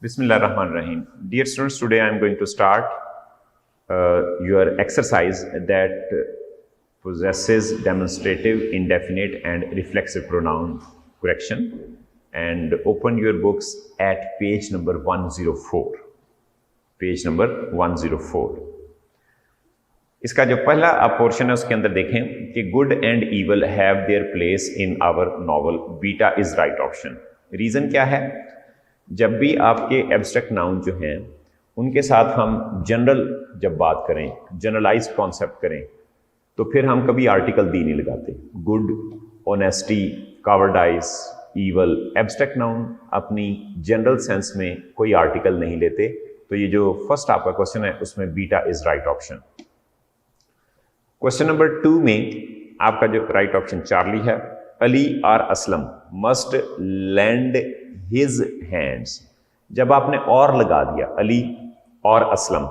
Bismillahirrahmanirrahim. Dear students, today I am going to start your exercise that possesses demonstrative, indefinite and reflexive pronoun correction, and open your books at page number 104. Page number 104. इसका जो पहला आप portion है उसके अंदर देखें कि good and evil have their place in our novel, beta is right option. Reason क्या है? जब भी आपके एब्स्ट्रैक्ट नाउन जो हैं उनके साथ हम जनरल जब बात करें, जनरलाइज कॉन्सेप्ट करें, तो फिर हम कभी आर्टिकल दी नहीं लगाते। Good, honesty, कावर्डाइज, evil, abstract noun अपनी जनरल सेंस में कोई आर्टिकल नहीं लेते। तो ये जो फर्स्ट आपका क्वेश्चन है उसमें beta is right option. Question number 2 में आपका जो राइट ऑप्शन चार्ली है। अली और Aslam must land his hands. जब आपने और लगा दिया अली और असलम,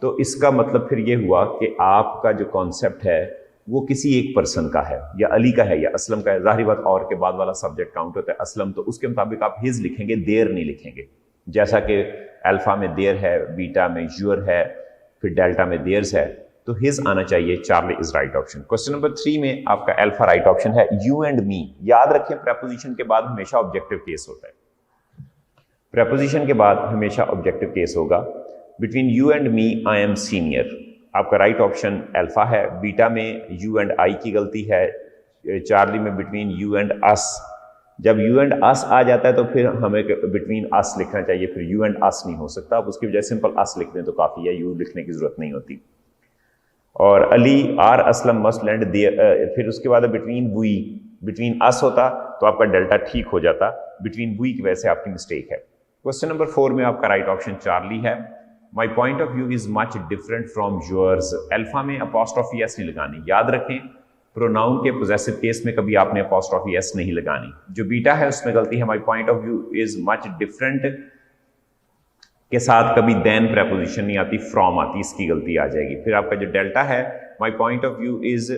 तो इसका मतलब फिर ये हुआ कि आपका जो कॉन्सेप्ट है वो किसी एक पर्सन का है, या अली का है या असलम का है। जाहिर बात और के बाद वाला सब्जेक्ट काउंट होता है असलम, तो उसके मुताबिक आप हिज लिखेंगे, देयर नहीं लिखेंगे। जैसा कि अल्फा में देयर है, बीटा में यूर है, फिर डेल्टा में देयर्स है, तो हिज आना चाहिए। Charlie is right option. Question number 3 में आपका अल्फा राइट ऑप्शन है। यू एंड मी, याद रखें प्रेपोजिशन के बाद हमेशा ऑब्जेक्टिव केस होता है। प्रेपोजिशन के बाद हमेशा ऑब्जेक्टिव केस होगा। Between you and me I am senior, आपका राइट ऑप्शन अल्फा है। बीटा में यू एंड आई की गलती है। चार्ली में बिटवीन यू एंड अस, जब यू एंड अस आ जाता है तो फिर हमें बिटवीन अस लिखना चाहिए, फिर यू एंड अस नहीं हो सकता। आप उसकी वजह सिंपल अस लिख दें तो काफ़ी है, यू लिखने की जरूरत नहीं होती। और Ali or Aslam must land there, फिर उसके बाद बिटवीन वी, बिटवीन अस होता तो आपका डेल्टा ठीक हो जाता, बिटवीन वी की वजह से आपकी मिस्टेक है। क्वेश्चन नंबर 4 में आपका राइट ऑप्शन चार्ली है। My point of view is much different from yours. Alpha में अपॉस्ट्रोफी एस नहीं लगानी। याद रखें प्रोनाउन के पोजेसिव केस में कभी आपने अपॉस्ट्रोफी एस नहीं लगानी। जो बीटा है उसमें गलती है। My point of view is much different के साथ कभी देन प्रेपोजिशन नहीं आती, फ्रॉम आती, इसकी गलती आ जाएगी। फिर आपका जो डेल्टा है, my point of view is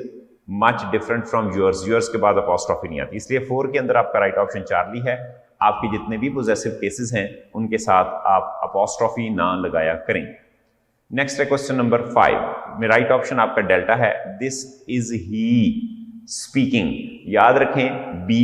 much different from yours, yours के बाद अपॉस्ट्रोफी नहीं आती, इसलिए 4 के अंदर आपका राइट ऑप्शन चार्ली है। आपके जितने भी पोजेसिव केसेस हैं उनके साथ आप अपॉस्ट्रोफी ना लगाया करें। नेक्स्ट है क्वेश्चन नंबर 5 में राइट ऑप्शन आपका डेल्टा है। This is he speaking. याद रखें be,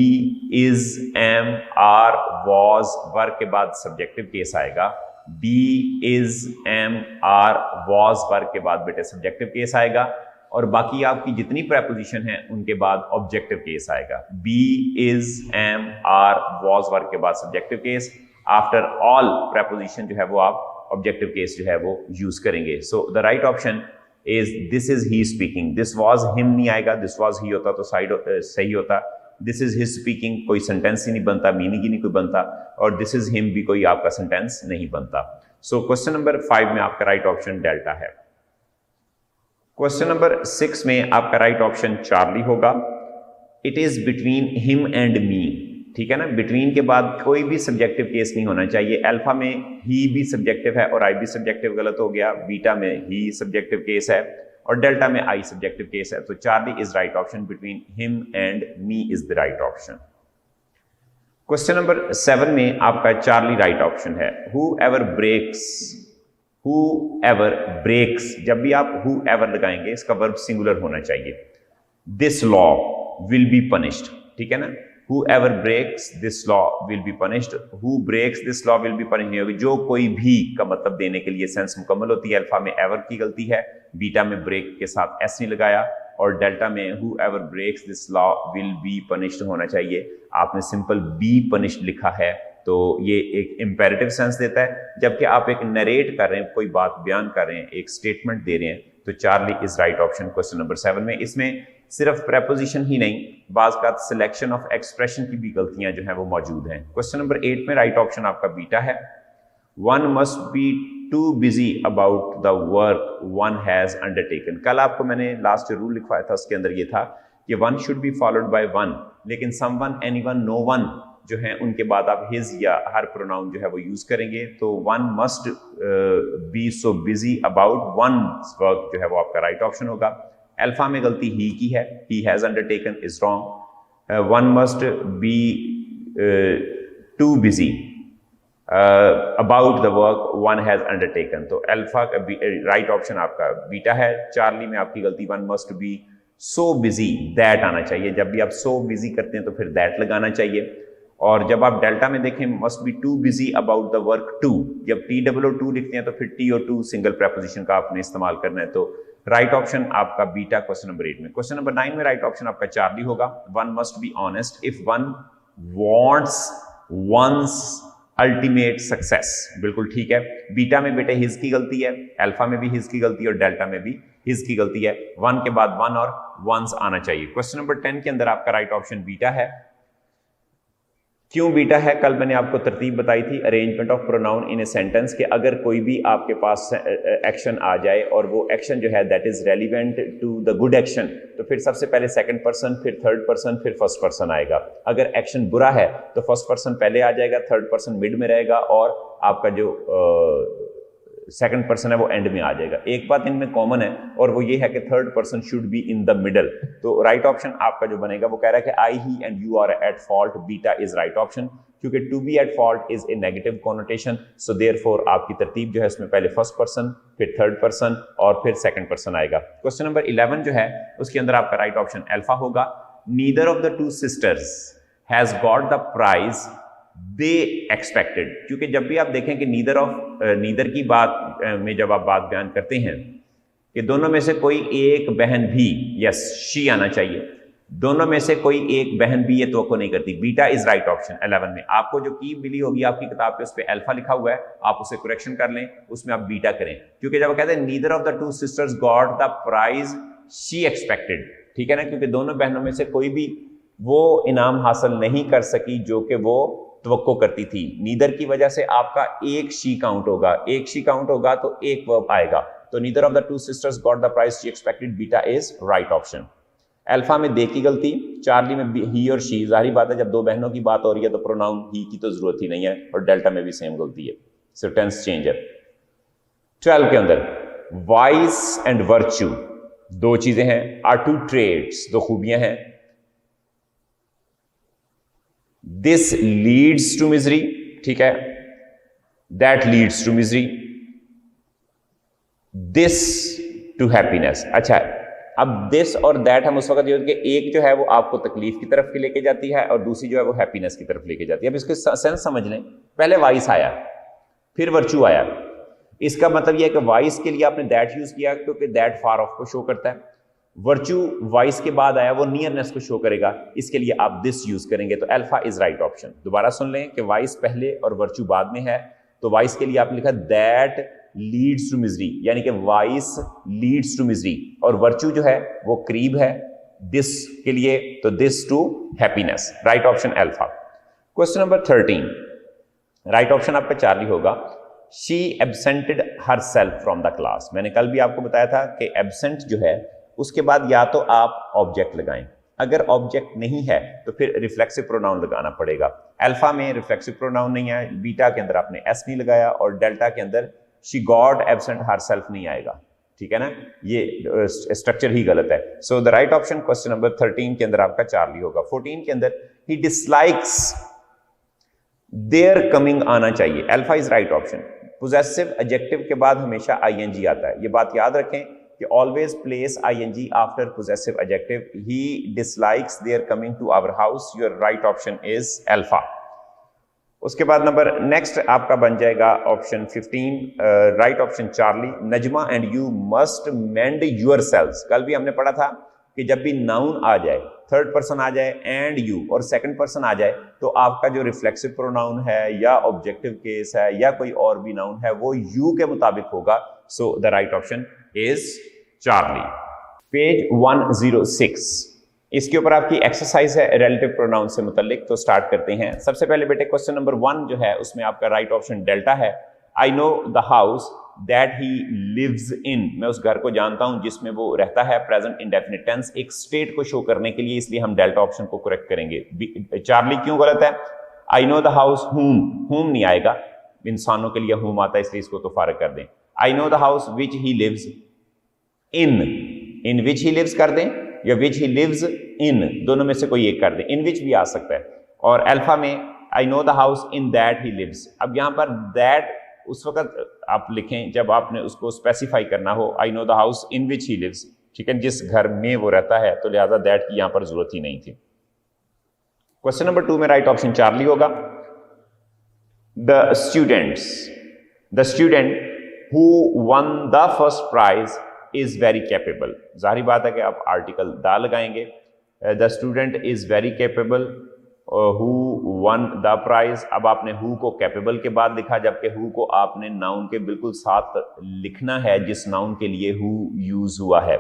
is, am, are, was, verb के बाद सब्जेक्टिव केस आएगा। Be, is, am, are, was verb के बाद बेटे सब्जेक्टिव केस आएगा, और बाकी आपकी जितनी प्रेपोजिशन है उनके बाद ऑब्जेक्टिव केस आएगा। Be, is, am, are, was verb के बाद subjective case. After all preposition जो है वो आप ऑब्जेक्टिव केस जो है वो यूज करेंगे। सो the right option is this is he speaking. This was him नहीं आएगा, दिस वॉज ही होता तो साइड सही होता। दिस इज हिज स्पीकिंग कोई सेंटेंस ही नहीं बनता, मीनिंग ही नहीं कोई बनता, और दिस इज हिम भी कोई आपका सेंटेंस नहीं बनता। सो क्वेश्चन नंबर 5 में आपका राइट ऑप्शन डेल्टा है। क्वेश्चन नंबर 6 में आपका राइट ऑप्शन चार्ली होगा। It is between him and मी, ठीक है ना। बिटवीन के बाद कोई भी सब्जेक्टिव केस नहीं होना चाहिए। अल्फा में ही भी सब्जेक्टिव है और आई भी सब्जेक्टिव, गलत हो गया। बीटा में ही सब्जेक्टिव केस है और डेल्टा में आई सब्जेक्टिव केस है। तो Charlie is right option. Between him and me is the right option. Question number 7 में आपका चार्ली राइट ऑप्शन है। Whoever breaks, whoever breaks, जब भी आप हु एवर लगाएंगे इसका वर्ब सिंगुलर होना चाहिए। This law will be punished, ठीक है ना। Whoever breaks this law will be punished. Who breaks this law will be punished नहीं होगी। जो कोई भी का मतलब देने के लिए सेंस मुकम्मल होती है। अल्फा में एवर की गलती है, बीटा में ब्रेक के साथ एस नहीं लगाया, और डेल्टा में whoever breaks this law will be punished होना चाहिए। आपने सिंपल be punished लिखा है तो ये एक इंपेरेटिव सेंस देता है। जबकि आप एक नरेट कर रहे हैं, कोई बात बयान कर रहे हैं, एक स्टेटमेंट दे रहे हैं, तो Charlie is right option question number 7 में। इसमें सिर्फ प्रेपोजिशन ही नहीं, बाज का सिलेक्शन ऑफ एक्सप्रेशन की भी गलतियां जो है वो मौजूद हैं। क्वेश्चन नंबर 8 में राइट ऑप्शन आपका बीटा है। One must be too busy about the work one has undertaken. कल आपको मैंने लास्ट रूल लिखवाया था, उसके अंदर ये था कि one should be followed by one, लेकिन समवन, एनीवन, नो वन जो है उनके बाद आप हिज या हर प्रोनाउन जो है वो यूज करेंगे। तो one must B so busy about one work जो है वो आपका राइट ऑप्शन होगा। अल्फा में गलती ही की है, he has undertaken is wrong. One must be too busy about the work one has undertaken. तो अल्फा का राइट ऑप्शन आपका बीटा है। चार्ली में आपकी गलती, one must B so busy that आना चाहिए। जब भी आप सो बिजी करते हैं तो फिर दैट लगाना चाहिए। और जब आप डेल्टा में देखें must be too busy about the work too, जब TOO लिखते हैं तो फिर TO2 सिंगल प्रेपोजिशन का आपने इस्तेमाल करना है। तो राइट ऑप्शन आपका बीटा क्वेश्चन नंबर 8 में। क्वेश्चन नंबर 9 में राइट ऑप्शन आपका चार्ली होगा। One must be honest if one wants one's ultimate success. बिल्कुल ठीक है। बीटा में बेटे हिज की गलती है, अल्फा में भी हिज की गलती है और डेल्टा में भी हिज की गलती है। वन के बाद वन और वंस आना चाहिए। क्वेश्चन नंबर 10 के अंदर आपका राइट ऑप्शन बीटा है। क्यों बीटा है? कल मैंने आपको तरतीब बताई थी arrangement of pronoun in a sentence के अगर कोई भी आपके पास एक्शन आ जाए और वो एक्शन जो है that is relevant to the good action, तो फिर सबसे पहले सेकंड पर्सन, फिर थर्ड पर्सन, फिर फर्स्ट पर्सन आएगा। अगर एक्शन बुरा है तो फर्स्ट पर्सन पहले आ जाएगा, थर्ड पर्सन मिड में रहेगा और आपका जो सेकंड पर्सन है वो एंड में आ जाएगा। एक बात इनमें कॉमन है और वो ये है कि third person should be in the middle. तो राइट ऑप्शन आपका जो बनेगा वो कह रहा है कि I, he and you are at fault, beta is right option. क्योंकि to be at fault is a negative connotation, so therefore आपकी तरतीब जो है इसमें पहले फर्स्ट पर्सन, फिर थर्ड पर्सन और फिर सेकंड पर्सन आएगा। क्वेश्चन नंबर 11 जो है उसके अंदर आपका राइट ऑप्शन अल्फा होगा। Neither of the two sisters has got the prize they expected. क्योंकि जब भी आप देखें कि नीदर की बात में जब आप बात बयान करते हैं कि दोनों में से कोई एक बहन भी, यस शी आना चाहिए, दोनों में से कोई एक बहन भी ये तवक्को नहीं करती। बीटा इज राइट ऑप्शन 11 में। आपको जो की मिली होगी आपकी किताब पे उस पर अल्फा लिखा हुआ है, आप उसे करेक्शन कर लें, उसमें आप बीटा करें। क्योंकि जब कहते हैं neither of the two sisters got the prize she expected, ठीक है ना, क्योंकि दोनों बहनों में से कोई भी वो इनाम हासिल नहीं कर सकी जो कि वो तवक्को करती थी। नीदर की वजह से आपका एक शी काउंट होगा, एक शी काउंट होगा तो एक वर्ब आएगा। तो neither of the two sisters got the prize she expected, beta is right option. Alpha में दे की गलती, चार्ली में ही और शी। जाहिर बात है जब दो बहनों की बात हो रही है तो प्रोनाउन ही की तो जरूरत ही नहीं है, और डेल्टा में भी सेम गलती है, सो टेंस चेंज है। 12 के अंदर वाइस एंड वर्च्यू दो चीजें हैं, आर टू ट्रेड्स, दो खूबियां हैं। दिस लीड्स टू मिजरी, ठीक है, that leads to misery, this to happiness. अच्छा, अब दिस और दैट हम उस वक्त यूज कि एक जो है वो आपको तकलीफ की तरफ लेके जाती है और दूसरी जो है वो हैप्पीनेस की तरफ लेके जाती है। अब इसके सेंस समझ लें। पहले वाइस आया, फिर वर्च्यू आया। इसका मतलब यह है कि वाइस के लिए आपने दैट यूज किया क्योंकि दैट फार ऑफ को शो करता है। वर्च्यू वाइस के बाद आया, वो नियरनेस को शो करेगा, इसके लिए आप दिस यूज करेंगे। तो अल्फा इज राइट ऑप्शन। दोबारा सुन लें कि वाइस पहले और वर्च्यू बाद में है, तो वाइस के लिए आपने लिखा दैट लीड्स टू मिजरी, यानी कि वाइस लीड्स टू मिजरी, और वर्च्यू जो है वो करीब है दिस के लिए, तो this to happiness. Right option alpha. Question number 13, right option आपका चार्ली होगा। She absented herself from the class. मैंने कल भी आपको बताया था कि एब्सेंट जो है उसके बाद या तो आप ऑब्जेक्ट लगाएं, अगर ऑब्जेक्ट नहीं है तो फिर रिफ्लेक्सिव प्रोनाउन लगाना पड़ेगा। अल्फा में रिफ्लेक्सिव प्रोनाउन नहीं है, बीटा के अंदर आपने एस नहीं लगाया, और डेल्टा के अंदर she got absent her self नहीं आएगा, ठीक है ना, ये स्ट्रक्चर ही गलत है। So the right option question number 13 के अंदर आपका चार्ली होगा। 14 के अंदर ही डिसलाइक्स देयर कमिंग आना चाहिए, alpha is right option. Possessive adjective के बाद हमेशा आईएनजी आता है, ये बात याद रखें कि always place ING after possessive adjective. He dislikes their coming to our house, your right option is alpha. उसके बाद नंबर नेक्स्ट आपका बन जाएगा option 15, right option charlie. Najma and you must mend yourselves. कल भी हमने पढ़ा था कि जब भी नाउन आ जाए, थर्ड पर्सन आ जाए एंड यू, और सेकंड पर्सन आ जाए, तो आपका जो रिफ्लेक्सिव प्रोनाउन है या ऑब्जेक्टिव केस है या कोई और भी नाउन है वो यू के मुताबिक होगा। सो the right option is Charlie. Page 106, इसके ऊपर आपकी एक्सरसाइज है रिलेटिव प्रोनाउन से मुतल्लिक। तो स्टार्ट करते हैं। सबसे पहले बेटे क्वेश्चन नंबर 1 जो है उसमें आपका राइट ऑप्शन डेल्टा है। I know the house that he lives in. मैं उस घर को जानता हूं जिसमें वो रहता है। प्रेजेंट इंडेफिनिट टेंस, एक स्टेट को शो करने के लिए, इसलिए हम डेल्टा ऑप्शन को करेक्ट करेंगे। चार्ली क्यों गलत है? आई नो द हाउस, हुम नहीं आएगा, इंसानों के लिए हुम आता है, इसलिए इसको तो फारग कर दें। I know the house which he lives in which he lives कर दें, या विच ही लिव्स इन, दोनों में से कोई एक कर दें। इन विच भी आ सकता है। और अल्फा में I know the house in that he lives. अब यहाँ पर दैट उस वक्त आप लिखें जब आपने उसको स्पेसिफाई करना हो, I know the house in which he lives, ठीक है, जिस घर में वो रहता है, तो लिहाजा दैट की यहाँ पर जरूरत ही नहीं थी। क्वेश्चन नंबर 2 में राइट ऑप्शन चार्ली होगा। The student who won the first prize is very capable. जाहिर बात है कि आप आर्टिकल द लगाएंगे। The student is very capable who won the prize. अब आपने हु को कैपेबल के बाद लिखा, जबकि हु को आपने नाउन के बिल्कुल साथ लिखना है जिस नाउन के लिए हु यूज हुआ है।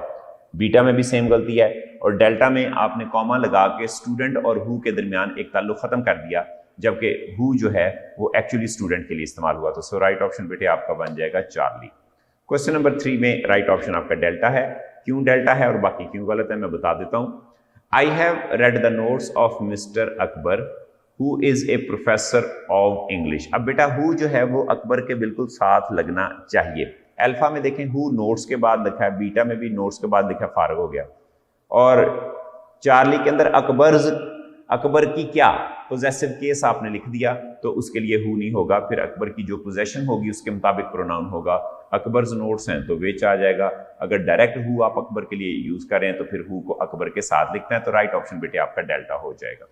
बीटा में भी सेम गलती है, और डेल्टा में आपने कॉमा लगा के स्टूडेंट और हु के दरमियान एक ताल्लुक खत्म कर दिया, जबकि हु जो है वो एक्चुअली स्टूडेंट के लिए इस्तेमाल हुआ। तो सो राइट ऑप्शन बेटे आपका बन जाएगा चार्ली। क्वेश्चन नंबर 3 में राइट ऑप्शन आपका डेल्टा है। क्यों डेल्टा है और बाकी क्यों गलत है मैं बता देता हूं। I have read the notes of mister Akbar who is a professor of English. अब बेटा हु जो है वो अकबर के बिल्कुल साथ लगना चाहिए। अल्फा में देखें हु नोट्स के बाद लिखा है, बीटा में भी नोट्स के बाद लिखा, फारग हो गया। और चार्ली के अंदर अकबर की क्या पोजेसिव केस आपने लिख दिया, तो उसके लिए हु नहीं होगा। फिर अकबर की जो पोजेशन होगी उसके मुताबिक प्रोनाउन होगा। अकबर्स नोट्स हैं तो विच आ जाएगा। अगर डायरेक्ट हु आप अकबर के लिए यूज करें तो फिर हु को अकबर के साथ लिखना है। तो राइट ऑप्शन बेटे आपका डेल्टा हो जाएगा।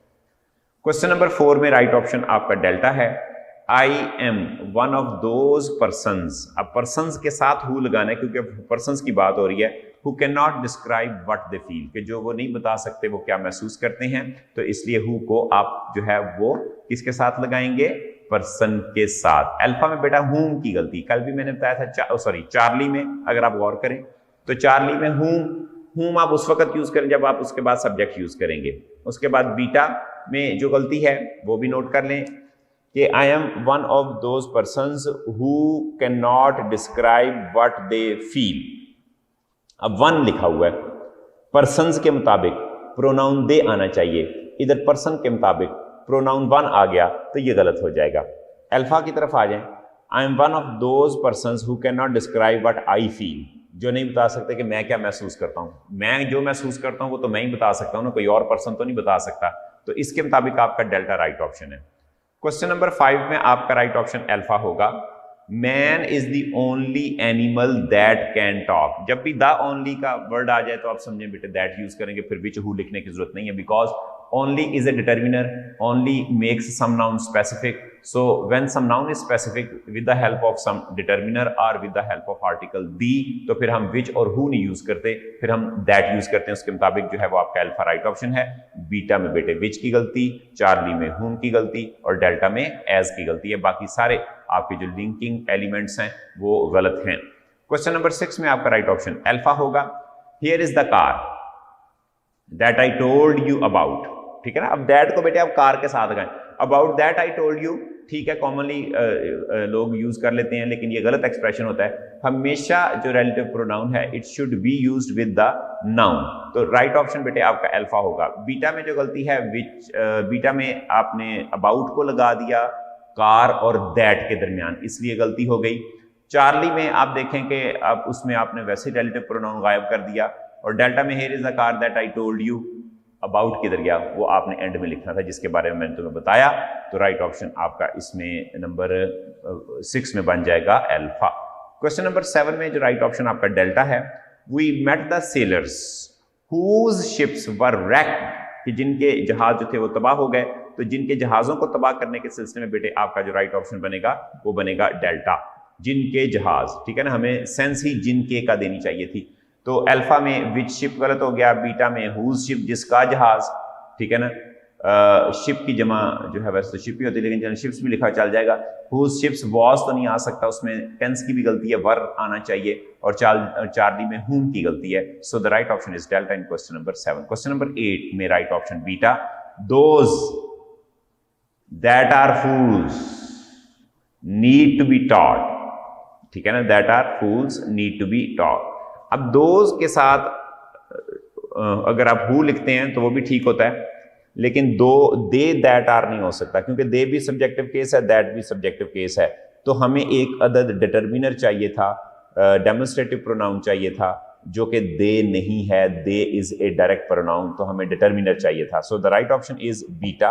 क्वेश्चन नंबर 4 में राइट ऑप्शन आपका डेल्टा है। I am one of those persons. अब पर्सन्स के साथ हु लगाना है क्योंकि पर्सन्स की बात हो रही है। Who can not describe what they feel, कि जो वो नहीं बता सकते वो क्या महसूस करते हैं, तो इसलिए हु को आप जो है वो किसके साथ लगाएंगे, पर्सन के साथ। अल्फा में बेटा हुम की गलती, कल भी मैंने बताया था, चार्ली में अगर आप गौर करें तो चार्ली में हुम आप उस वक्त यूज करें जब आप उसके बाद सब्जेक्ट यूज करेंगे। उसके बाद बीटा में जो गलती है वो भी नोट कर लें कि I am one of those persons who can not describe what they feel. अब वन लिखा हुआ है, पर्सन्स के मुताबिक प्रोनाउन दे आना चाहिए, इधर पर्सन के मुताबिक प्रोनाउन वन आ गया तो ये गलत हो जाएगा। अल्फा की तरफ आ जाए। I am one of those persons who can not describe what I feel, जो नहीं बता सकते कि मैं क्या महसूस करता हूं। मैं जो महसूस करता हूं वो तो मैं ही बता सकता हूं ना, कोई और पर्सन तो नहीं बता सकता। तो इसके मुताबिक आपका डेल्टा राइट ऑप्शन है। क्वेश्चन नंबर 5 में आपका राइट ऑप्शन अल्फा होगा। Man is the only animal that can talk. जब भी द ओनली का वर्ड आ जाए तो आप समझें बेटे दैट यूज करेंगे, फिर विच हु लिखने की जरूरत नहीं है, because only is a determiner, only makes some noun specific. So when some noun is specific with the help of some determiner or with the help of article the, तो फिर हम which और who नहीं use करते, फिर हम that use करते हैं। उसके मुताबिक जो है वो आपका अल्फा राइट ऑप्शन है। बीटा में बेटे which की गलती, चार्ली में whom की गलती और डेल्टा में as की गलती है। बाकी सारे आपके जो लिंकिंग एलिमेंट्स हैं वो गलत हैं। क्वेश्चन नंबर 6 में आपका राइट ऑप्शन अल्फा होगा। Here is the car that I told you about, ठीक है ना। अब दैट को बेटे आप कार के साथ लगाएं। About that I told you, ठीक है, कॉमनली लोग यूज कर लेते हैं, लेकिन ये गलत एक्सप्रेशन होता है। हमेशा जो रिलेटिव प्रोनाउन है it should be used with the noun. तो राइट ऑप्शन बेटे आपका अल्फा होगा। बीटा में जो गलती है विच, बीटा में आपने अबाउट को लगा दिया कार और दैट के दरमियान, इसलिए गलती हो गई। चार्ली में आप देखें कि अब उसमें आपने वैसे रिलेटिव प्रोनाउन गायब कर दिया। और डेल्टा में here is the car that I told you, about किधर गया वो आपने एंड में लिखना था जिसके बारे में मैंने तुम्हें बताया। तो राइट ऑप्शन आपका इसमें नंबर 6 में बन जाएगा अल्फा। क्वेश्चन नंबर 7 में जो राइट ऑप्शन आपका डेल्टा है। We met the sailors whose ships were wrecked, कि जिनके जहाज जो थे वो तबाह हो गए। तो जिनके जहाजों को तबाह करने के सिलसिले में बेटे आपका जो राइट ऑप्शन बनेगा वो बनेगा डेल्टा, जिनके जहाज, ठीक है ना। हमें सेंस ही जिनके का देनी चाहिए थी। तो अल्फा में विच शिप गलत हो गया, बीटा में हुज शिप जिसका जहाज, ठीक है ना। शिप की जमा जो है वैसे तो शिप ही होती है, लेकिन शिप्स भी लिखा चल जाएगा। हुज शिप्स वॉज तो नहीं आ सकता, उसमें टेंस की भी गलती है, वर आना चाहिए। और चार्ली में हुम की गलती है। So the right option is delta in question number 7। Question number 8 में right option beta. Those that are fools need to be taught, ठीक है ना, that are fools need to be taught. अब दोज के साथ अगर आप हु लिखते हैं तो वो भी ठीक होता है, लेकिन दे दैट आर नहीं हो सकता, क्योंकि दे भी सब्जेक्टिव केस है, दैट भी सब्जेक्टिव केस है। तो हमें एक अदद डिटर्मिनर चाहिए था, डेमोन्स्ट्रेटिव प्रोनाउन चाहिए था, जो कि दे नहीं है। दे इज ए डायरेक्ट प्रोनाउन, तो हमें डिटर्मिनर चाहिए था। सो the right option is beta.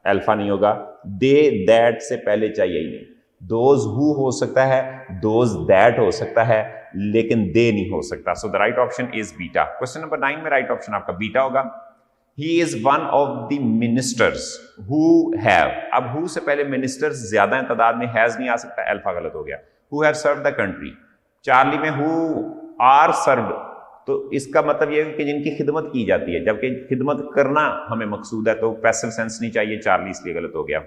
Alpha नहीं होगा, दे दैट से पहले चाहिए ही नहीं, दोज हु हो सकता है, दोज दैट हो सकता है, लेकिन दे नहीं हो सकता। सो the right option is beta. Question number 9 में राइट ऑप्शन आपका बीटा होगा। He is one of the ministers who have, अब हु से पहले मिनिस्टर्स ज्यादा है तादाद में, हैज नहीं आ सकता, अल्फा गलत हो गया। Who have served the country, Charlie में हु आर सर्व्ड, तो इसका मतलब यह है कि जिनकी खिदमत की जाती है, जबकि खिदमत करना हमें मकसूद है, तो पैसिव सेंस नहीं चाहिए, चार्ली इसलिए गलत हो गया।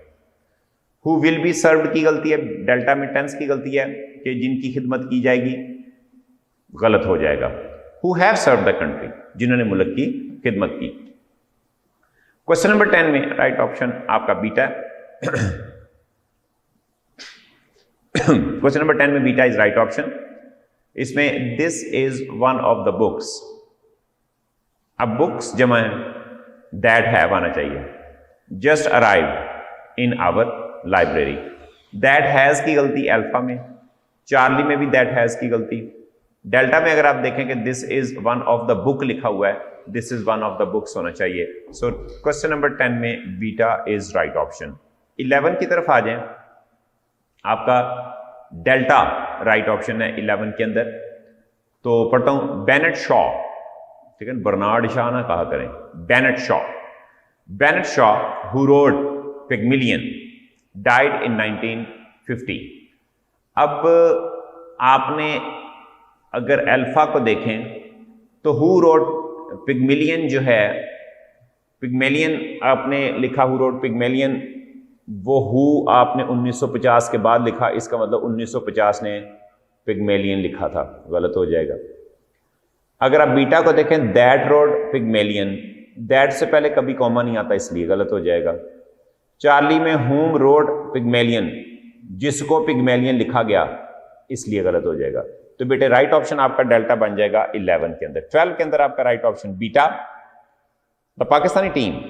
हु विल बी सर्व्ड की गलती है, डेल्टा में टेंस की गलती है कि जिनकी खिदमत की जाएगी, गलत हो जाएगा। Who have served the country, जिन्होंने मुल्क की खिदमत की। क्वेश्चन नंबर 10 में राइट ऑप्शन आपका बीटा। क्वेश्चन नंबर 10 में बीटा इज राइट ऑप्शन। इसमें this is one of the books, अब बुक्स जमा है, दैट हैव आना चाहिए। Just arrive in our library, that has की गलती अल्फा में, चार्ली में भी दैट हैज की गलती, डेल्टा में अगर आप देखें कि this is one of the book लिखा हुआ है, this is one of the books होना चाहिए। सो क्वेश्चन नंबर 10 में बीटा इज राइट ऑप्शन। 11 की तरफ आ जाएं, आपका डेल्टा राइट ऑप्शन है 11 के अंदर। तो पढ़ता हूं, बेनेट शॉ, ठीक है, बर्नार्ड शॉ ना कहा करें, Bennett Shaw. Bennett Shaw who wrote Pygmalion died in 1950। अब आपने अगर अल्फा को देखें तो हु रोट पिग्मिलियन जो है, पिग्मेलियन आपने लिखा, हु रोट पिग्मेलियन, वो हु आपने 1950 के बाद लिखा, इसका मतलब 1950 ने पिग्मेलियन लिखा था, गलत हो जाएगा। अगर आप बीटा को देखें, दैट रोड पिग्मेलियन, दैट से पहले कभी कॉमा नहीं आता, इसलिए गलत हो जाएगा। चार्ली में हुम रोड पिग्मेलियन, जिसको पिग्मेलियन लिखा गया, इसलिए गलत हो जाएगा। तो बेटे राइट ऑप्शन आपका डेल्टा बन जाएगा 11 के अंदर। 12 के अंदर आपका right option beta. The Pakistani team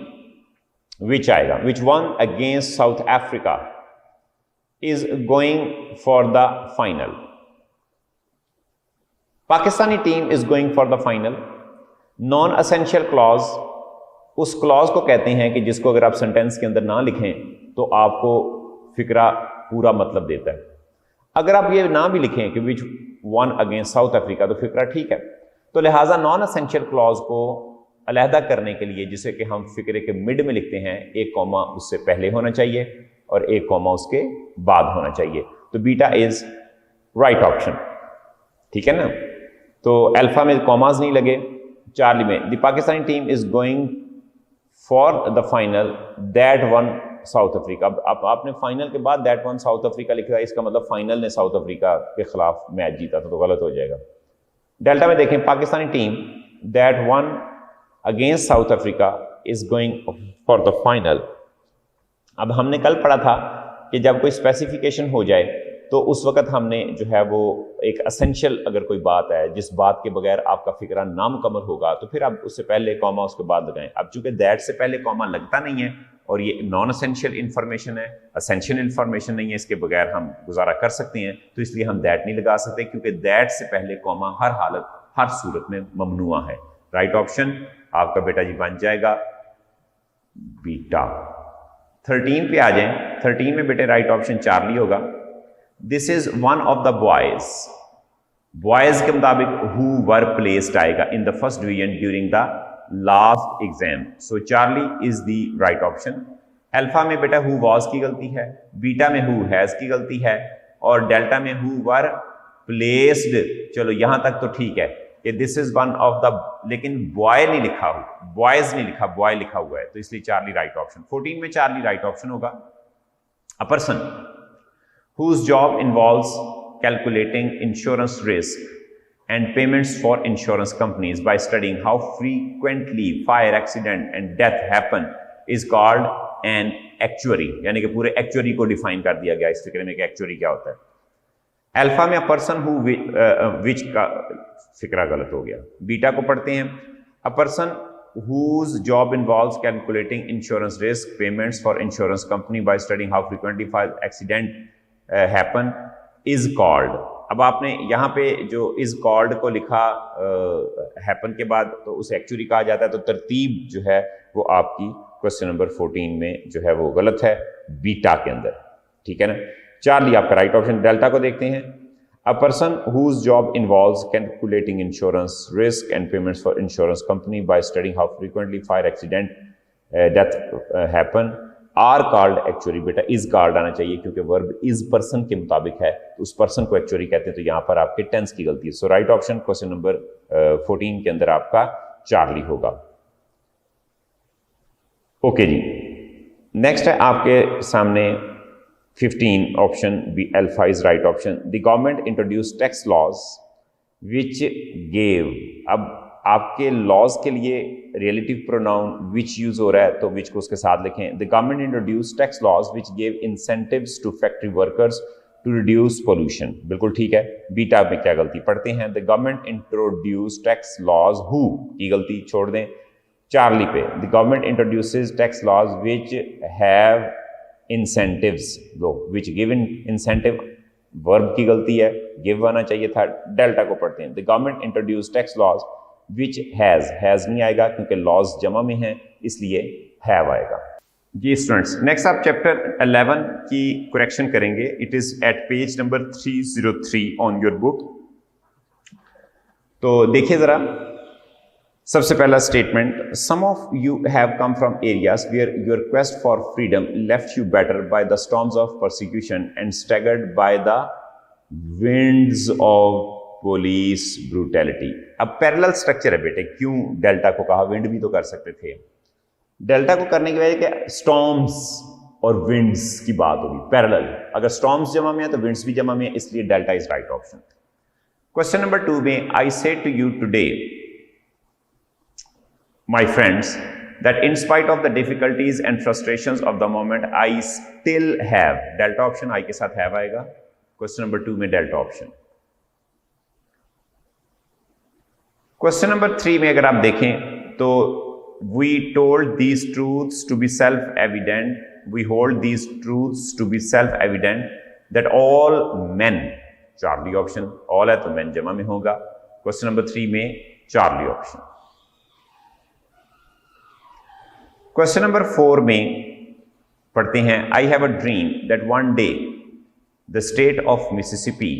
which आएगा, which won against South Africa is going for the final. Pakistani team is going for the final. Non essential clause उस क्लॉज को कहते हैं कि जिसको अगर आप सेंटेंस के अंदर ना लिखें तो आपको फिक्रा पूरा मतलब देता है। अगर आप ये ना भी लिखें कि which one against south Africa, तो फिक्रा ठीक है। तो लिहाजा नॉन असेंशियल क्लॉज को अलहदा करने के लिए, जिसे कि हम फिक्रे के मिड में लिखते हैं, एक कॉमा उससे पहले होना चाहिए और एक कॉमा उसके बाद होना चाहिए। तो बीटा इज राइट ऑप्शन, ठीक है ना। तो अल्फा में कॉमाज नहीं लगे, चार्ली में the Pakistani team is going for the final that one south Africa. अब आपने फाइनल के बाद दैट वन साउथ अफ्रीका लिखा है, इसका मतलब फाइनल ने साउथ अफ्रीका के खिलाफ मैच जीता था, तो गलत हो जाएगा। डेल्टा में देखें, Pakistani team that one against south Africa is going for the final. अब हमने कल पढ़ा था कि जब कोई स्पेसिफिकेशन हो जाए तो उस वक्त हमने जो है वो एक असेंशियल अगर कोई बात है जिस बात के बगैर आपका फिक्रा नामुकम्मल होगा तो फिर आप उससे पहले कॉमा उसके बाद लगाएं। अब चूंकि दैट से पहले कॉमा लगता नहीं है और ये नॉन असेंशियल इंफॉर्मेशन है, असेंशियल इंफॉर्मेशन नहीं है, इसके बगैर हम गुजारा कर सकते हैं, तो इसलिए हम दैट नहीं लगा सकते, क्योंकि दैट से पहले कॉमा हर हालत हर सूरत में ममनुआ है। राइट ऑप्शन आपका बेटा जी बन जाएगा बीटा। 13 पे आ जाएं। 13 में बेटे राइट ऑप्शन चार्ली होगा। This is one of the boys, boys के मुताबिक हु वर प्लेस्ड आएगा in the first division during the last exam. So Charlie is the right option. Alpha में बेटा हु वॉज की गलती है, बीटा में हु हैज की गलती है और डेल्टा में हु वर प्लेस्ड। चलो यहां तक तो ठीक है कि this is one of the, लेकिन बॉय नहीं लिखा हुआ, बॉयज नहीं लिखा, बॉय लिखा हुआ है, तो इसलिए चार्ली राइट ऑप्शन। 14 में चार्ली राइट ऑप्शन होगा। A person whose job involves calculating insurance risk and payments for insurance companies by studying how frequently fire accident and death happen is called an actuary। यानी कि पूरे actuary को define कर दिया गया इस फिक्रे में कि actuary क्या होता है। अल्फा में a person who which का फिक्रा गलत हो गया। बीटा को पढ़ते हैं, a person whose job involves calculating insurance risk payments for insurance company by studying how frequently fire accident happen is called. अब आपने यहाँ पे जो इज कॉल्ड को लिखा हैपन के बाद, तो उसे एक्चुअली कहा जाता है, तो तरतीब जो है वो आपकी क्वेश्चन नंबर 14 में जो है वो गलत है, बीटा के अंदर, ठीक है ना। चार्ली आपका राइट ऑप्शन। डेल्टा को देखते हैं। A person whose job involves calculating insurance risk and payments for insurance company by studying how frequently fire accident death happen are called actuary. बेटा इज कॉल्ड आना चाहिए क्योंकि वर्ब इज पर्सन के मुताबिक है, तो उस पर्सन को एक्चुअरी कहते हैं, तो यहां पर आपके टेंस की गलती है। सो राइट ऑप्शन क्वेश्चन नंबर 14 के अंदर आपका चार्ली होगा। ओके जी, नेक्स्ट है आपके सामने 15 option B alpha is right option. The government introduce tax laws which gave. अब आपके लॉज के लिए रिलेटिव प्रोनाउन विच यूज हो रहा है, तो विच को उसके साथ लिखें। The government introduce tax laws which gave incentives to factory workers to reduce pollution. बिल्कुल ठीक है। बीटा में क्या गलती पढ़ते हैं। The government introduce tax laws who की गलती छोड़ दें। चार्ली पे the government introduces tax laws which have incentives, दो विच गिव इंसेंटिव, वर्ब की गलती है, गिव आना चाहिए था। डेल्टा को पढ़ते हैं। The government introduce tax laws which has नहीं आएगा क्योंकि लॉज जमा में है, इसलिए हैव आएगा। जी स्टूडेंट्स, नेक्स्ट आप चैप्टर 11 की करेक्शन करेंगे। It is at page number 303 on your book. तो देखिए जरा, सबसे पहला statement, some of you have come from areas where your quest for freedom left you better by the storms of persecution and staggered by the winds of police brutality. अब parallel structure है बेटे, क्यों delta को कहा, wind भी तो कर सकते थे। डेल्टा को करने की वजह क्या, स्टॉर्म्स और विंड्स की बात होगी, पैरेलल। अगर स्टॉर्म्स जमा में है तो विंड्स भी जमा में है, इसलिए delta is right option. Question number 2 में, I say to you today my friends that in spite of the difficulties and frustrations of the moment I still have, delta option I के साथ have आएगा। Question number 2 में delta option. Question number 3 में अगर आप देखें तो we told these truths to be self evident, we hold these truths to be self evident that all men, Charlie option, all है तो men जमा में होगा। क्वेश्चन नंबर 3 में चार्ली ऑप्शन। क्वेश्चन नंबर 4 में पढ़ते हैं, I have a dream that one day the state of Mississippi,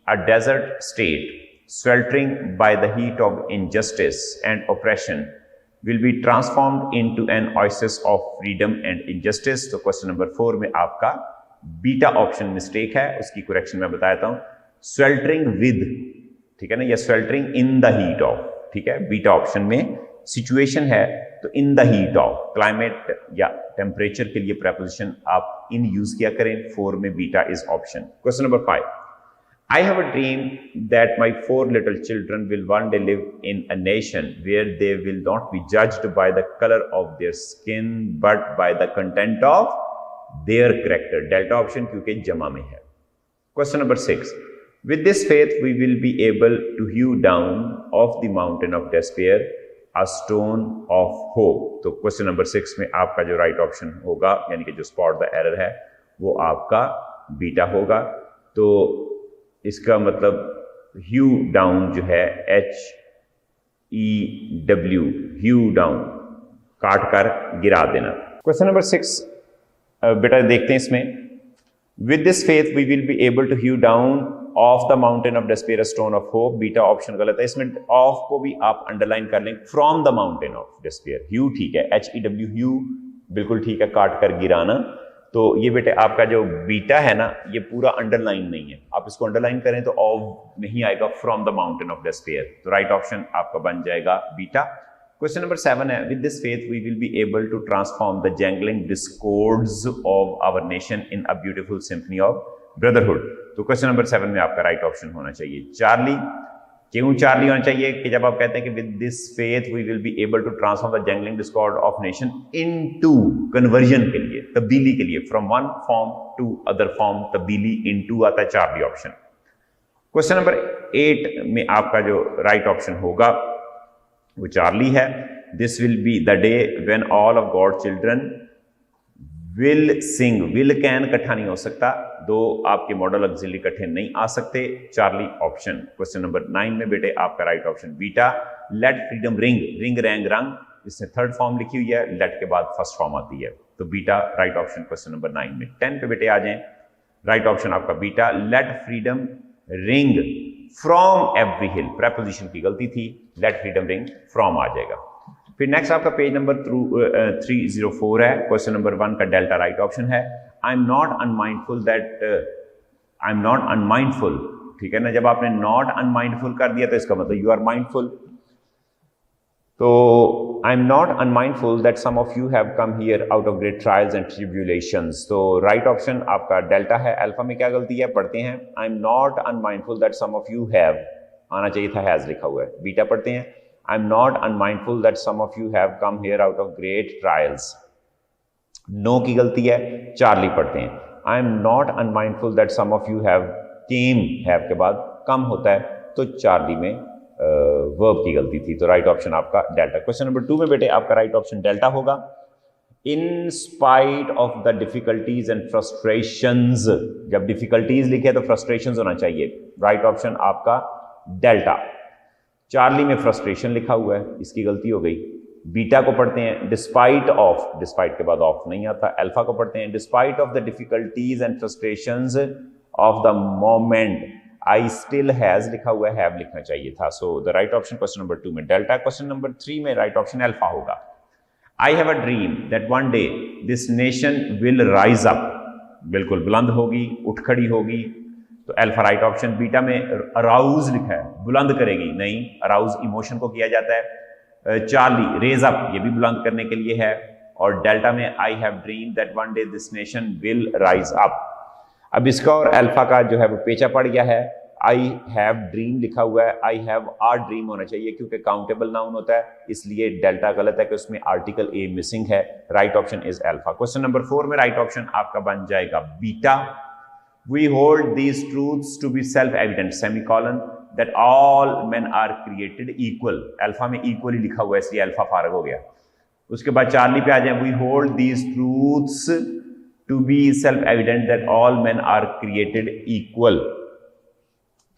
a desert state sweltering by the heat of injustice and oppression, will be transformed into an oasis of freedom and injustice। तो question number 4 में आपका beta option mistake है, उसकी correction मैं बताता हूं। sweltering with, ठीक है ना, या sweltering in the heat of, ठीक है। बीटा ऑप्शन में सिचुएशन है तो in the heat of, climate या टेम्परेचर के लिए प्रेपोजिशन आप इन यूज किया करें। 4 में beta is option. Question number 5, I have a dream that my 4 little children will one day live in a nation where they will not be judged by the colour of their skin but by the content of their character. Delta option क्योंकि जमा में है। Question number 6, with this faith we will be able to hew down of the mountain of despair a stone of hope. तो question number 6 में आपका जो right option होगा, यानी कि जो स्पॉट द एरर है, वो आपका बीटा होगा। तो इसका मतलब ह्यू डाउन जो है HEW, ह्यू डाउन, काट कर गिरा देना। क्वेश्चन नंबर 6 बेटा देखते हैं इसमें, with this faith we will be able to hew down of the mountain of despair stone of hope. Beta option गलत है, इसमें ऑफ को भी आप अंडरलाइन कर लें। From the mountain of despair, hew ठीक है, HEW ह्यू बिल्कुल ठीक है, काट कर गिराना। तो ये बेटे आपका जो बीटा है ना, ये पूरा अंडरलाइन नहीं है, आप इसको अंडरलाइन करें तो ऑफ नहीं आएगा, from the mountain of despair. तो राइट ऑप्शन आपका बन जाएगा बीटा। क्वेश्चन नंबर 7 है, with this faith we will be able to transform the jangling discords of our nation in a beautiful symphony of brotherhood. तो question number 7 में आपका right option होना चाहिए चार्ली। क्यों चार्ली होना चाहिए कि जब आप कहते हैं कि with this faith we will be able to transform the jangling discord of nation into, conversion के लिए, तब्दीली के लिए, from one form to other form, तब्दीली, इनटू आता है चार्ली ऑप्शन। क्वेश्चन नंबर 8 में आपका जो राइट ऑप्शन होगा वो चार्ली है। This will be the day when all of God children will sing, will can इकट्ठा नहीं हो सकता, दो आपके मॉडल ऑक्सिलरी इकट्ठे नहीं आ सकते, चार्ली ऑप्शन। क्वेश्चन नंबर 9 में बेटे आपका right option beta. Let freedom ring, ring rang rung, इसने थर्ड फॉर्म लिखी हुई है, लेट के बाद फर्स्ट फॉर्म आती है, तो beta right option question number 9 में। 10 पे बेटे आ जाएं, राइट ऑप्शन आपका beta, let freedom ring from every hill, preposition की गलती थी, लेट फ्रीडम रिंग फ्रॉम आ जाएगा। फिर नेक्स्ट आपका पेज नंबर 304 है, क्वेश्चन नंबर 1 का डेल्टा राइट ऑप्शन है। आई am not unmindful that, I am not unmindful, ठीक है ना, जब आपने नॉट अनमाइंडफुल कर दिया तो इसका मतलब यू आर माइंडफुल। तो I am not unmindful that some of you have come here out of great trials and tribulations, तो राइट ऑप्शन आपका डेल्टा है। अल्फा में क्या गलती है, पढ़ते हैं, I am not unmindful that some of you have, आना चाहिए था हैज लिखा हुआ है। बीटा पढ़ते हैं, I am not unmindful that some of you have come here out of great trials, no की गलती है। चार्ली पढ़ते हैं, I am not unmindful that some of you have came, have के बाद कम होता है, तो चार्ली में वर्ब की गलती थी, तो राइट ऑप्शन आपका डेल्टा। क्वेश्चन नंबर 2 में बेटे आपका राइट ऑप्शन डेल्टा होगा। In spite of the difficulties and frustrations, जब डिफिकल्टीज लिखे तो फ्रस्ट्रेशंस होना चाहिए, राइट ऑप्शन आपका डेल्टा। चार्ली में फ्रस्ट्रेशन लिखा हुआ है, इसकी गलती हो गई। बीटा को पढ़ते हैं, डिस्पाइट ऑफ, डिस्पाइट के बाद ऑफ नहीं आता। अल्फा को पढ़ते हैं, despite of the difficulties and frustrations of the moment I still has लिखा हुआ है, हैव लिखना चाहिए था, सो the right option question number 2 में डेल्टा। क्वेश्चन नंबर 3 में राइट ऑप्शन अल्फा होगा। आई have a dream that one day this nation will rise up, बिल्कुल बुलंद होगी, उठ खड़ी होगी, तो अल्फा राइट ऑप्शन। बीटा में अराउज लिखा है, बुलंद करेगी, नहीं, अराउज इमोशन को किया जाता है। चार्ली रेज अप, ये भी बुलंद करने के लिए है, और डेल्टा में I have dream that one day this nation will rise up. अब इसका और अल्फा का जो है वो पेचा पड़ गया है, आई हैव ड्रीम लिखा हुआ है, आई हैव आर ड्रीम होना चाहिए क्योंकि काउंटेबल नाउन होता है, इसलिए डेल्टा गलत है कि उसमें आर्टिकल ए मिसिंग है, right option is alpha. Question number 4 में राइट ऑप्शन आपका बन जाएगा beta. We hold these truths to be self evident, semicolon, that all men are created equal, alpha में इक्वली लिखा हुआ है इसलिए अल्फा फारग हो गया। उसके बाद चार्ली पे आ जाए, we hold these truths to be self evident that all men are created equal,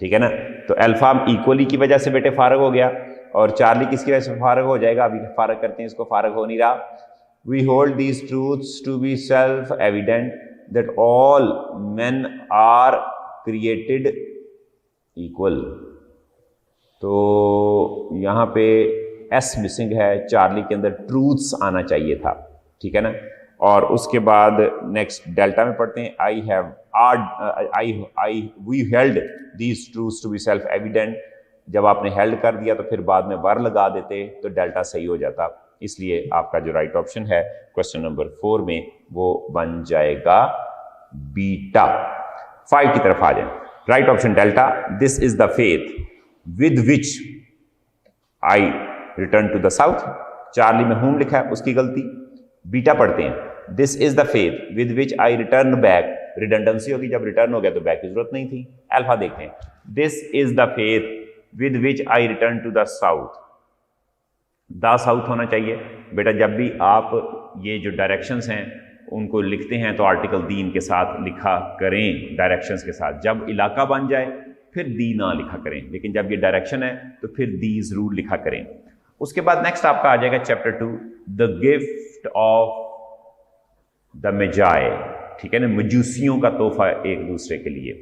ठीक है ना, तो अल्फा इक्वली की वजह से बेटे फारग हो गया, और चार्ली किसकी वजह से फारग हो जाएगा, अभी फारग करते हैं इसको, फारग हो नहीं रहा। We hold these truths to be self evident that all men are created equal, तो यहां पे एस मिसिंग है, चार्ली के अंदर ट्रूथ्स आना चाहिए था, ठीक है ना। और उसके बाद नेक्स्ट डेल्टा में पढ़ते हैं, I have I we held these truths to be self evident, जब आपने हेल्ड कर दिया तो फिर बाद में वर लगा देते तो डेल्टा सही हो जाता, इसलिए आपका जो राइट ऑप्शन है क्वेश्चन नंबर 4 में वो बन जाएगा बीटा। 5 की तरफ आ जाए, right option delta. This is the faith with which I return to the south, charlie में होम लिखा है उसकी गलती। बीटा पढ़ते हैं, this is the faith with which I return back, redundancy होगी, जब रिटर्न हो गया तो बैक की जरूरत नहीं थी। अल्फा देखते हैं, this is the faith with which I return to the south, the south होना चाहिए बेटा। जब भी आप ये जो डायरेक्शंस हैं उनको लिखते हैं तो आर्टिकल दी इनके साथ लिखा करें, डायरेक्शंस के साथ। जब इलाका बन जाए फिर दी ना लिखा करें, लेकिन जब ये डायरेक्शन है तो फिर दी जरूर लिखा करें। उसके बाद नेक्स्ट आपका आ जाएगा chapter 2, the gift of the magi, ठीक है ना, मजूसियों का तोहफा एक दूसरे के लिए।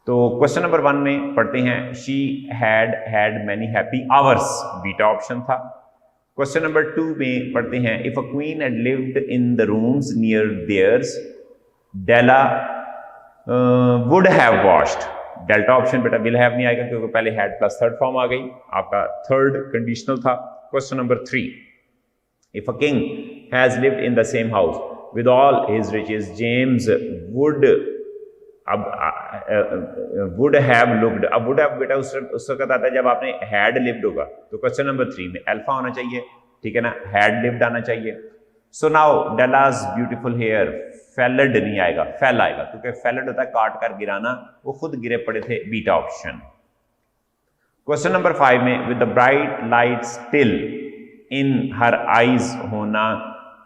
तो क्वेश्चन नंबर 1 में पढ़ते हैं, she had many happy hours, beta option था। क्वेश्चन नंबर 2 में पढ़ते हैं, if a queen had lived in the rooms near theirs Della would have washed, delta option बेटा विल हैव नहीं आएगा क्योंकि पहले हैड प्लस थर्ड फॉर्म आ गई, आपका थर्ड कंडीशनल था। Question number 3, if a king has lived in the same house with all his riches James would, अब वुड हैव लुक्ड, अब वुड हैव बेटा उस वक्त आता है जब आपने हैड लिव्ड होगा, तो क्वेश्चन नंबर 3 में अल्फा होना चाहिए, ठीक है ना, हैड लिव्ड आना चाहिए। So now Della's beautiful hair, felled नहीं आएगा, फेल आएगा क्योंकि फेलड होता है काट कर गिराना, वो खुद गिरे पड़े थे, बीटा ऑप्शन। क्वेश्चन नंबर 5 में, with the bright light still in her eyes होना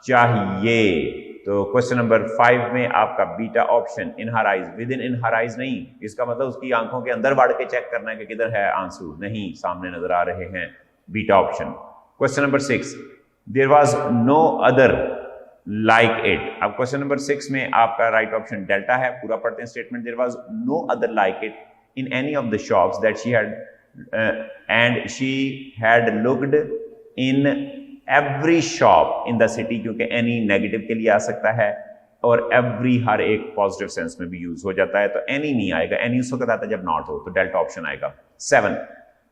चाहिए, तो क्वेश्चन नंबर 5 में आपका beta option, in her eyes, with in her eyes नहीं, इसका मतलब उसकी आंखों के अंदर बढ़ के चेक करना है कि किधर है आंसू, नहीं सामने नजर आ रहे हैं, beta option. Question number 6, there was no other like it. अब क्वेश्चन नंबर 6 में आपका राइट ऑप्शन डेल्टा है। पूरा पढ़ते हैं statement. There was no other like it in any of the shops that she had and she had looked in every shop in the city, क्योंकि any negative के लिए आ सकता है और एवरी हर एक पॉजिटिव सेंस में भी यूज हो जाता है, तो एनी नहीं आएगा। एनी उस वक्त आता है जब नॉट हो, तो डेल्टा ऑप्शन आएगा। 7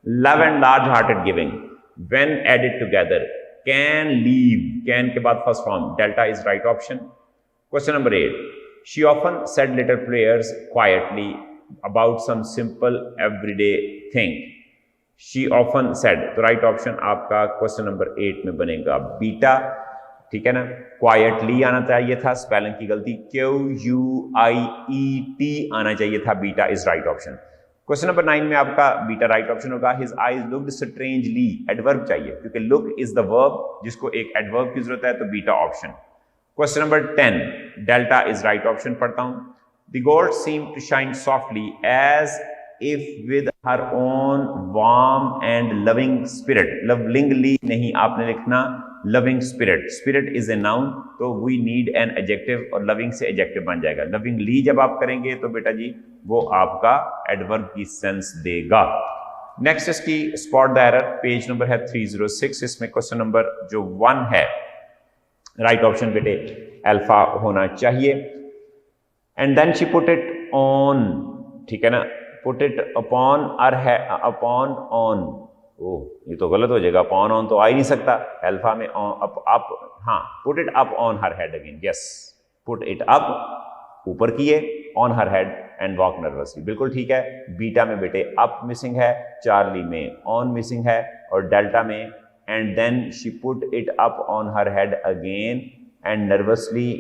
love and large hearted giving when added together can leave, can के बाद first form, delta is right option. Question number 8 she often said little prayers quietly about some simple everyday thing, she often said, तो right option आपका question number 8 में बनेगा beta, ठीक है ना। Quietly आना चाहिए था, स्पेलिंग की गलती, QUIET आना चाहिए था, beta is right option. Question number 9 में आपका बीटा राइट ऑप्शन होगा। His eyes looked strangely, adverb चाहिए क्योंकि लुक इज द वर्ब जिसको एक एडवर्ब की जरूरत है, तो beta option. Question number 10 delta is right option पढ़ता हूं। The gold seem to shine softly as if with her own warm and loving spirit, lovingly नहीं, आपने लिखना loving spirit, spirit is a noun, तो वी नीड एन एडजेक्टिव और loving से adjective बन जाएगा। लविंगली जब आप करेंगे तो बेटा जी वो आपका एडवर्ब की सेंस देगा। नेक्स्ट इसकी spot the error, page number है 306, इसमें क्वेश्चन नंबर जो 1 है राइट ऑप्शन बेटे अल्फा होना चाहिए। And then she put it on, ठीक है ना, पुट इट अपॉन और है अपॉन ऑन, ओह ये तो गलत हो जाएगा, अपॉन ऑन तो आ ही नहीं सकता अल्फा में, अप हाँ, put it up on her head again, yes, put it up ऊपर किए, on her head and walk nervously, बिल्कुल ठीक है। बीटा में बेटे अप मिसिंग है, चार्ली में ऑन मिसिंग है और डेल्टा में and then she put it up on her head again and nervously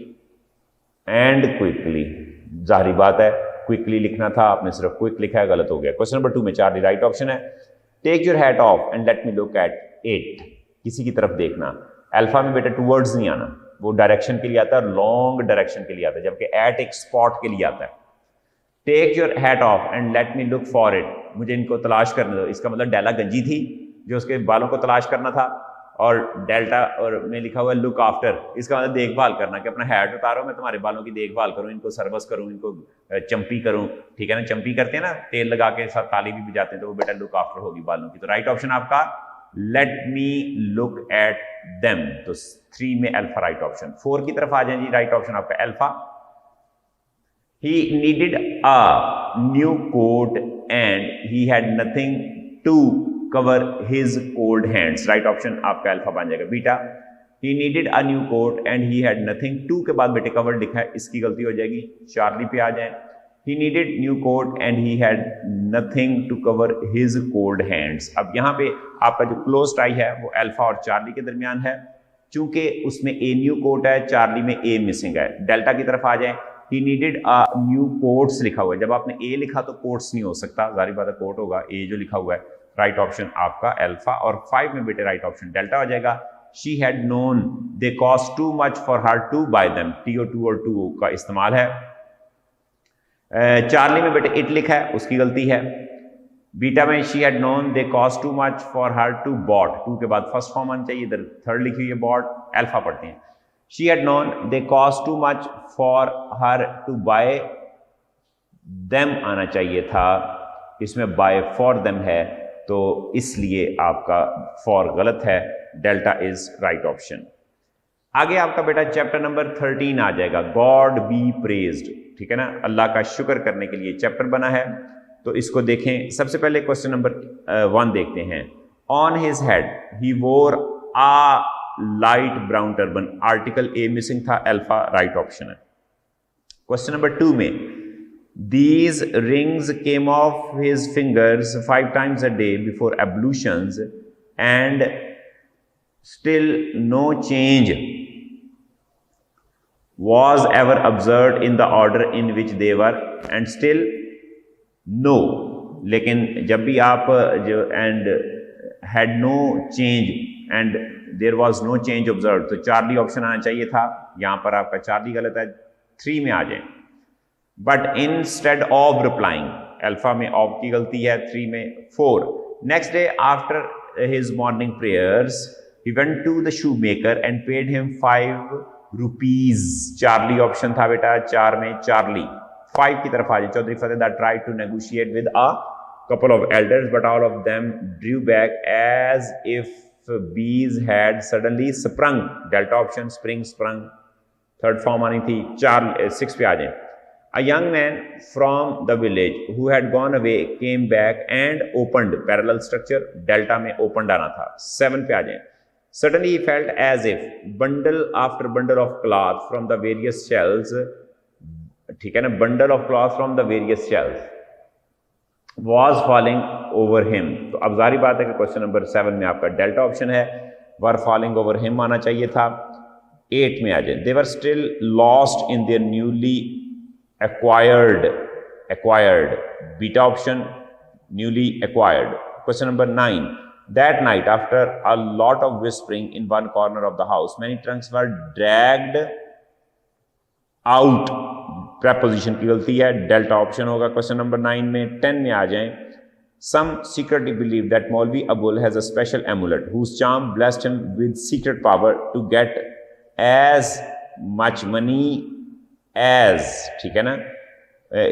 and quickly, जाहिर बात है क्विकली लिखना था, आपने सिर्फ क्विक लिखा है, गलत हो गया। क्वेश्चन नंबर 2 में चार्ली राइट ऑप्शन है। Take your hat off and let me look at it, किसी की तरफ देखना। अल्फा में बेटा टूवर्ड्स नहीं आना, वो डायरेक्शन के लिए आता है, लॉन्ग डायरेक्शन के लिए आता है, जबकि एट एक स्पॉट के लिए आता है। Take your hat off and let me look for it, मुझे इनको तलाश करने दो, इसका मतलब डेला गंजी थी जो उसके बालों को तलाश करना था, और डेल्टा और में लिखा हुआ है लुक आफ्टर, इसका मतलब देखभाल करना, कि अपना हैट उतारो, मैं तुम्हारे बालों की देखभाल करूं, इनको सर्विस करूं, इनको चंपी करूं, ठीक है ना, चंपी करते हैं ना, तेल लगा के साथ ताली भी बजाते हैं, तो वो बेटा लुक आफ्टर होगी बालों की। तो राइट ऑप्शन आपका late me look at them, तो 3 में अल्फा राइट ऑप्शन। 4 की तरफ आ जाए जी, राइट ऑप्शन आपका alpha. He needed a new coat and he had nothing to cover his cold hands, right option आपका अल्फा बन जाएगा। Beta he needed a new coat and he had nothing to के बाद बेटे cover लिखा है, इसकी गलती हो जाएगी। चार्ली पे आ जाए, he needed new coat and he had nothing to cover his cold hands. अब यहाँ पे आपका जो क्लोज टाई है वो अल्फा और चार्ली के दरमियान है, चूंकि उसमें ए न्यू कोट है, चार्ली में ए मिसिंग है। डेल्टा की तरफ आ जाए, he needed a new quotes लिखा हुआ है, जब आपने ए लिखा तो कोट्स नहीं हो सकता, जाहिर बात है कोट होगा, ए जो लिखा हुआ है, राइट ऑप्शन आपका अल्फा। और 5 में बेटे राइट ऑप्शन डेल्टा हो जाएगा। She had known they cost too much for her to buy them, TO2 और 2 का इस्तेमाल है। चार्ली में बेटे इट लिखा है, उसकी गलती है। बीटा में she had known they cost too much for her to bought, 2 के बाद फर्स्ट फॉर्म आना चाहिए, इधर थर्ड लिखी हुई है बॉट, अल्फा पढ़ते हैं। She had known they cost too much for her to buy them आना चाहिए था, इसमें बाय फॉर देम है, तो इसलिए आपका फॉर गलत है, डेल्टा इज राइट ऑप्शन। आगे आपका बेटा चैप्टर नंबर 13 आ जाएगा, गॉड बी प्रेज्ड, ठीक है ना, अल्लाह का शुक्र करने के लिए चैप्टर बना है, तो इसको देखें। सबसे पहले क्वेश्चन नंबर 1 देखते हैं। ऑन हिज हेड ही वोर आ light brown turban, article a missing था, अल्फा राइट ऑप्शन है। क्वेश्चन नंबर 2 में these rings came off his fingers 5 times a day before ablutions and still no change was ever observed in the order in which they were and still no, लेकिन जब भी आप जो and had no change and there was no change observed, तो Charlie option आना चाहिए था, यहां पर आपका चार्ली गलत है। 3 में आ जाए, but instead of replying, alpha में ऑफ की गलती है, 3 में। 4 next day after his morning prayers He went to the shoemaker and paid him 5 rupees. Charlie option था बेटा, 4 में चार्ली। 5 की तरफ आ जाए। Chaudhary Fatehdar tried to negotiate with a couple of elders, but all of them drew back as if bees had suddenly sprung. Delta option spring, sprung, third form आनी थी। 6 पे आ जाए। A young man from the village who had gone away came back and opened parallel structure, delta में opened आना था। 7 पे आ जाए। Suddenly he felt as if bundle after bundle of cloth from the various shells, ठीक है ना, bundle of cloth from the various shells was falling over him। तो अब जारी बात है कि क्वेश्चन नंबर 7 में आपका डेल्टा ऑप्शन है, were falling over him आना चाहिए था। 8 में आ जाए। They were still lost in their newly acquired, beta option, newly acquired। Question number 9, that night after a lot of whispering in one corner of the house, many trunks were dragged out। preposition की गलती है, delta option होगा question number 9 में। 10 में आ जाएं। Some secretly believe that Maulvi Abul has a special amulet whose charm blessed him with secret power to get as much money as, ठीक है ना,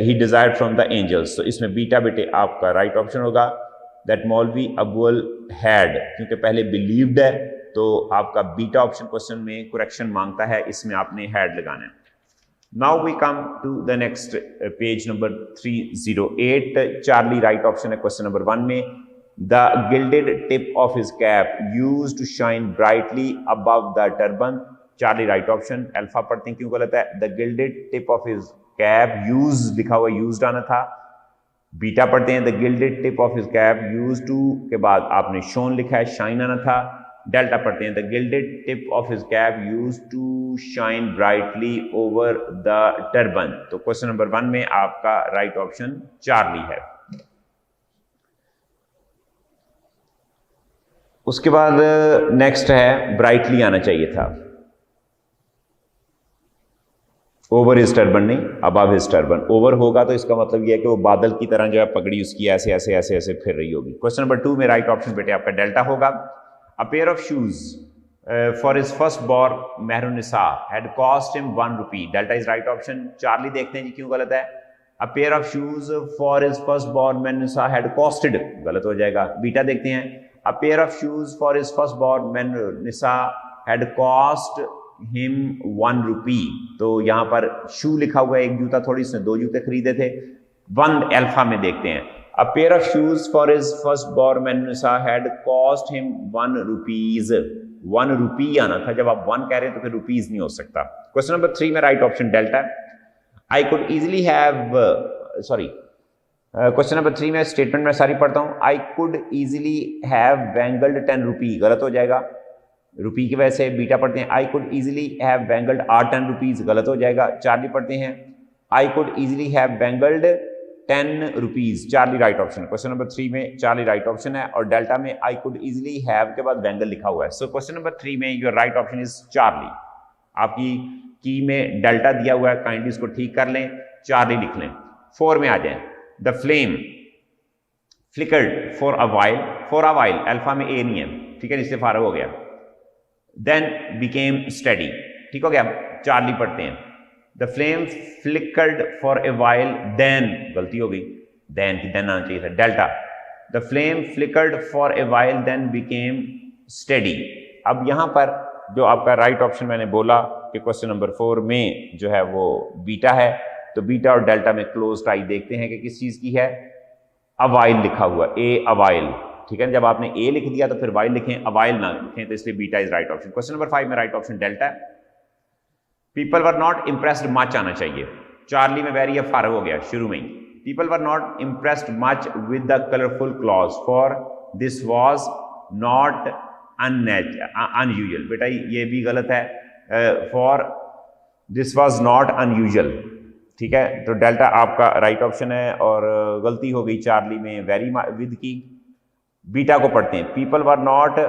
he desired from the angels। तो इसमें beta बेटे आपका राइट ऑप्शन होगा, that Maulvi Abul had, क्योंकि पहले believed है तो आपका बीटा ऑप्शन क्वेश्चन में करेक्शन मांगता है, इसमें आपने had लगाना है। Now we come to the next page number 308। Charlie right option है क्वेश्चन नंबर 1 में। The gilded tip of his cap used to shine brightly above the turban, Charlie right option. Alpha पढ़ते हैं, क्यों गलत है? The gilded tip of his cap, use लिखा हुआ, used आना था। बीटा पढ़ते हैं, the gilded tip of his cap used to के बाद आपने shone लिखा है, shine आना था। डेल्टा पढ़ते हैं, the gilded tip of his cap used to shine brightly over the turban। तो क्वेश्चन नंबर 1 में आपका राइट ऑप्शन चार्ली है। उसके बाद नेक्स्ट है ब्राइटली आना चाहिए था, ओवर हिज टर्बन नहीं, अबव हिज टर्बन। ओवर होगा तो इसका मतलब यह है कि वो बादल की तरह जो है पगड़ी उसकी ऐसे ऐसे ऐसे ऐसे फिर रही होगी। क्वेश्चन नंबर 2 में राइट ऑप्शन बेटे आपका डेल्टा होगा। A pair of shoes for his firstborn Mehrunisa had cost him 1 rupee। Delta is right option. Charlie देखते हैं जी क्यों गलत है। A pair of shoes for his firstborn Mehrunisa had costed, गलत हो जाएगा। बीटा देखते हैं, A pair of shoes for his firstborn Mehrunisa had cost him 1 rupee। तो यहाँ पर शू लिखा हुआ है, एक जूता थोड़ी, इसने 2 जूते खरीदे थे। 1 अल्फा में देखते हैं, A pair of shoes for his firstborn Mehrunisa had cost him 1 rupees। 1 rupee आना था, जब आप 1 कह रहे हैं तो फिर रुपीज नहीं हो सकता। क्वेश्चन नंबर 3 में right option delta. I could easily have, sorry, question number 3 में स्टेटमेंट में सारी पढ़ता हूं। आई कुड इजिली हैव बैंगल्ड 10 रुपी, गलत हो जाएगा, रुपी की वजह से। बीटा पढ़ते हैं, I could easily have bangled are 10 rupees, गलत हो जाएगा। चार्ली पढ़ते हैं, I could easily have bangled 10 rupees, Charlie right option. Question number 3 में चार्ली राइट ऑप्शन है, और डेल्टा में आई कुड इजिली हैव के बाद बैंगल लिखा हुआ है। सो क्वेश्चन नंबर 3 में your right option is Charlie. आपकी की में डेल्टा दिया हुआ है, काइंडली इसको ठीक कर लें, चार्ली लिख लें। 4 में आ जाए, the flame flickered for a while, for a while alpha में ए नहीं है, ठीक है, इससे फारग हो गया। देन बिकेम स्टडी, ठीक हो गया। चार्ली पढ़ते हैं, the flame flickered for a while, then, गलती हो गई, देन की देन आना चाहिए था, delta. The flame flickered for a while then became steady. अब यहां पर जो आपका राइट ऑप्शन मैंने बोला कि क्वेश्चन नंबर 4 में जो है वो बीटा है, तो बीटा और डेल्टा में क्लोज टाई देखते हैं कि किस चीज की है। अवाइल लिखा हुआ, ए अवाइल, ठीक है। जब आपने ए लिख दिया तो फिर वाइल लिखें, अवाइल ना लिखें, तो इसलिए beta is right option. Question number 5 में राइट ऑप्शन डेल्टा है। People were not impressed much आना चाहिए, चार्ली में वेरी फार हो गया शुरू में ही। People were not impressed much with the colourful clothes, for this was not unusual, बेटा ये भी गलत है, for this was not unusual, ठीक है। तो डेल्टा आपका राइट ऑप्शन है, और गलती हो गई चार्ली में वेरी विद की। बीटा को पढ़ते हैं, people were not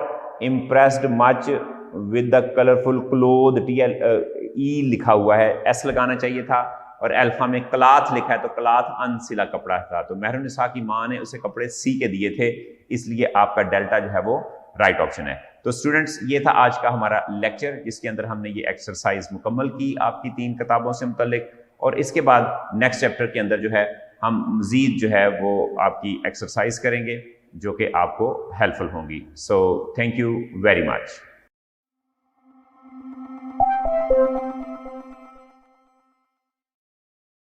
impressed much with the colourful cloth, E लिखा हुआ है, एस लगाना चाहिए था, और अल्फा में क्लाथ लिखा है, तो क्लाथ अनसिला कपड़ा था, तो मेहरुनिसा की मां ने उसे कपड़े सी के दिए थे, इसलिए आपका डेल्टा जो है वो राइट ऑप्शन है। तो स्टूडेंट्स, ये था आज का हमारा लेक्चर, जिसके अंदर हमने ये एक्सरसाइज मुकम्मल की आपकी 3 किताबों से मुतल्लिक, और इसके बाद नेक्स्ट चैप्टर के अंदर जो है हम मज़ीद जो है वो आपकी एक्सरसाइज करेंगे जो कि आपको हेल्पफुल होंगी। So thank you very much.